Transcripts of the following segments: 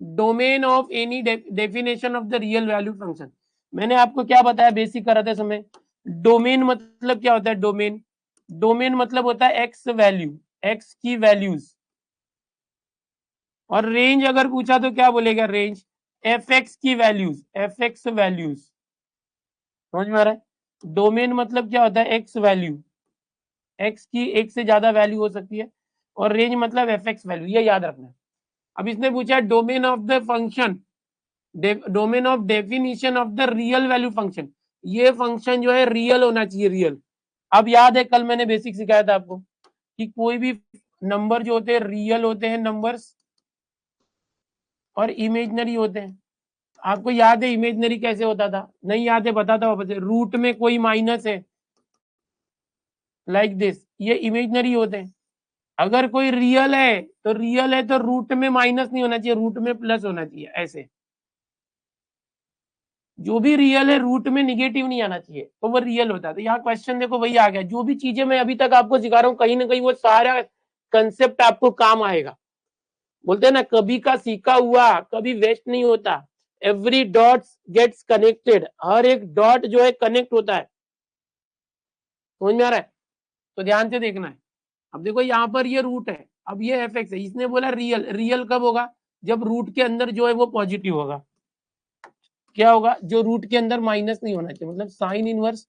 Domain of any definition of the real value function. मैंने आपको क्या बताया बेसिक कराते समय, डोमेन मतलब क्या होता है, डोमेन, डोमेन मतलब होता है एक्स वैल्यू, एक्स की वैल्यूज, और रेंज अगर पूछा तो क्या बोलेगा, रेंज एफ एक्स की वैल्यूज, एफ एक्स वैल्यूज, समझ में आ रहा है। डोमेन मतलब क्या होता है, एक्स वैल्यू, एक्स की एक से ज्यादा वैल्यू हो सकती है, और रेंज मतलब एफ एक्स वैल्यू, ये याद रखना है। अब इसने पूछा domain of the function, domain of definition of the real value function, ये फंक्शन जो है रियल होना चाहिए, रियल। अब याद है कल मैंने बेसिक सिखाया था आपको कि कोई भी नंबर जो होते हैं रियल होते हैं नंबर्स, और इमेजनरी होते हैं। आपको याद है इमेजनरी कैसे होता था, नहीं याद है बताता हूँ वापस, रूट में कोई माइनस है लाइक दिस, ये इमेजनरी होते हैं। अगर कोई रियल है तो रियल है तो रूट में माइनस नहीं होना चाहिए, रूट में प्लस होना चाहिए, ऐसे। जो भी रियल है रूट में निगेटिव नहीं आना चाहिए, तो वो रियल होता है। तो यहाँ क्वेश्चन देखो वही आ गया, जो भी चीजें मैं अभी तक आपको सिखा रहा हूँ कहीं ना कहीं वो सारा कंसेप्ट आपको काम आएगा। बोलते हैं ना, कभी का सीखा हुआ कभी वेस्ट नहीं होता, एवरी डॉट गेट्स कनेक्टेड, हर एक डॉट जो है कनेक्ट होता है, समझ में आ रहा है। तो ध्यान से देखना है। अब देखो यहाँ पर ये रूट है, अब ये एफ एक्स है, इसने बोला रियल, रियल कब होगा, जब रूट के अंदर जो है वो पॉजिटिव होगा। क्या होगा, जो रूट के अंदर माइनस नहीं होना चाहिए, मतलब साइन इनवर्स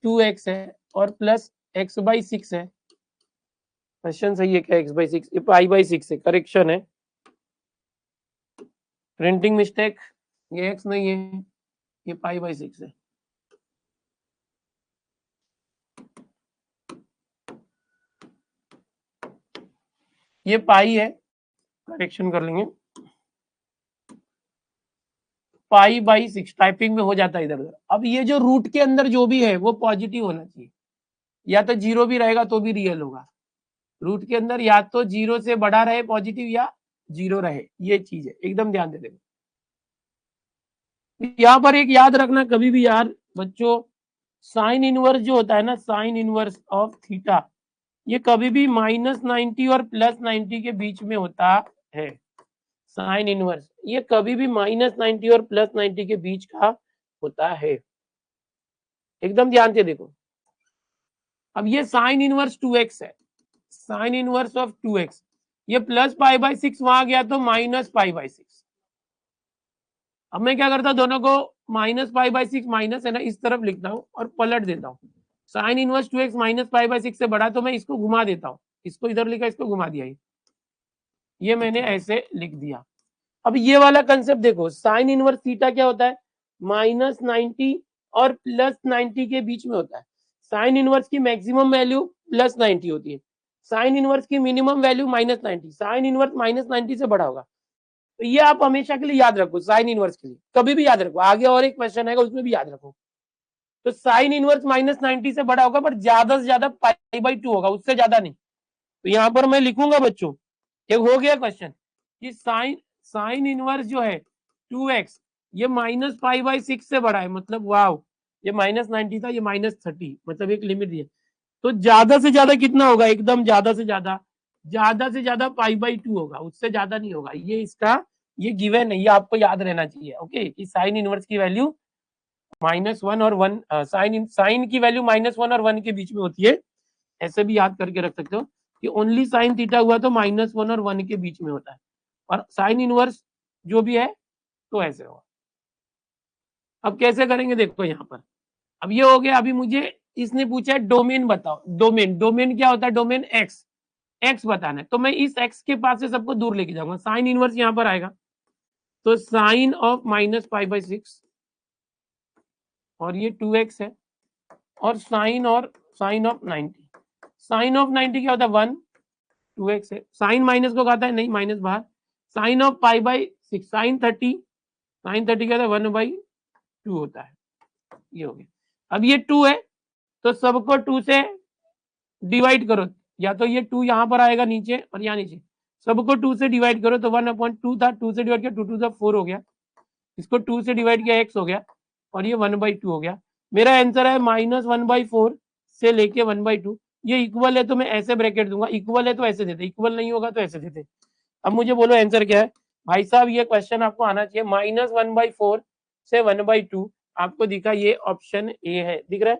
2x है और प्लस x/6 है। क्वेश्चन सही है क्या, x/6, ये पाई/6 है, करेक्शन है, प्रिंटिंग मिस्टेक, ये x नहीं है, ये पाई/6 है। ये पाई है, करेक्शन कर लेंगे, पाई/6 टाइपिंग में हो जाता है इधर उधर। अब ये जो रूट के अंदर जो भी है वो पॉजिटिव होना चाहिए, या तो जीरो भी रहेगा तो भी रियल होगा। रूट के अंदर या तो जीरो से बड़ा रहे पॉजिटिव, या जीरो रहे, ये चीज है, एकदम ध्यान दे देना। यहाँ पर एक याद रखना कभी भी यार बच्चों, साइन इनवर्स जो होता है ना, साइन इनवर्स ऑफ थीटा, ये कभी भी -90 और +90 के बीच में होता है। साइन इनवर्स ये कभी भी -90 और +90 के बीच का होता है, एकदम ध्यान से देखो। अब ये साइन इनवर्स 2x है, साइन इनवर्स ऑफ 2x, ये प्लस पाई/6 वहां गया तो माइनस पाई/6। अब मैं क्या करता हूँ, दोनों को -पाई/6 माइनस है ना, इस तरफ लिखता हूँ और पलट देता हूँ। साइन इनवर्स 2x -पाई/6 से बड़ा तो मैं इसको घुमा देता हूँ, इसको इधर लिखा, इसको घुमा दिया, ये मैंने ऐसे लिख दिया। अब ये वाला कंसेप्ट देखो, साइन इनवर्स थीटा क्या होता है, -90 और +90 के बीच में होता है। साइन इनवर्स की मैक्सिमम वैल्यू +90 होती है, साइन इनवर्स की मिनिमम वैल्यू -90, साइन इनवर्स -90 से बड़ा होगा। तो ये आप हमेशा के लिए याद रखो, साइन इनवर्स के लिए कभी भी याद रखो, आगे और एक क्वेश्चन आएगा उसमें भी याद रखो। तो साइन इनवर्स -90 से बड़ा होगा, पर ज्यादा से ज्यादा पाई/2 होगा, उससे ज्यादा नहीं। तो यहाँ पर मैं लिखूंगा बच्चों, एक हो गया क्वेश्चन कि साइन साइन इनवर्स जो है 2x, ये -पाई/6 से बड़ा है, मतलब वाव, ये -90 था, ये -30, मतलब एक लिमिट दी है। तो ज्यादा से ज्यादा कितना होगा, एकदम ज्यादा से ज्यादा पाई/2 होगा, उससे ज्यादा नहीं होगा। ये इसका ये गिवन है, ये आपको याद रहना चाहिए, ओके, कि साइन इनवर्स की वैल्यू -1 और 1, साइन की वैल्यू -1 और 1 के बीच में होती है। ऐसे भी याद करके रख सकते हो कि ओनली साइन थीटा हुआ तो -1 और 1 के बीच में होता है, और साइन इनवर्स जो भी है तो ऐसे होगा। अब कैसे करेंगे देखो यहाँ पर, अब ये हो गया। अभी मुझे इसने पूछा है डोमेन बताओ, डोमेन, डोमेन क्या होता है, डोमेन एक्स, एक्स बताना है। तो मैं इस एक्स के पास से सबको दूर लेके जाऊंगा, साइन इनवर्स यहाँ पर आएगा, तो साइन ऑफ -पाई/6, और ये 2x है, और साइन ऑफ 90, साइन ऑफ 90 क्या होता है 1, 2x है, साइन माइनस को कहता है, नहीं माइनस बाहर, साइन ऑफ पाई/6, साइन 30 क्या होता है 1/2 होता है, ये हो गया। अब ये 2 है तो सबको 2 से डिवाइड करो, या तो ये 2 यहाँ पर आएगा नीचे और यहाँ नीचे, सबको 2 से डिवाइड करो, तो 1/2 था, 2 से डिवाइड किया, 2×2 = 4 हो गया, इसको 2 से डिवाइड किया x हो गया, और ये 1/2 हो गया। मेरा आंसर है -1/4 से लेके 1/2। ये इक्वल है तो मैं ऐसे ब्रैकेट दूंगा, इक्वल है तो ऐसे देते, इक्वल नहीं होगा तो ऐसे देते। अब मुझे बोलो आंसर क्या है, भाई साहब ये क्वेश्चन आपको आना चाहिए। -1/4 से 1/2 आपको दिखा, ये ऑप्शन ए है, दिख रहा है।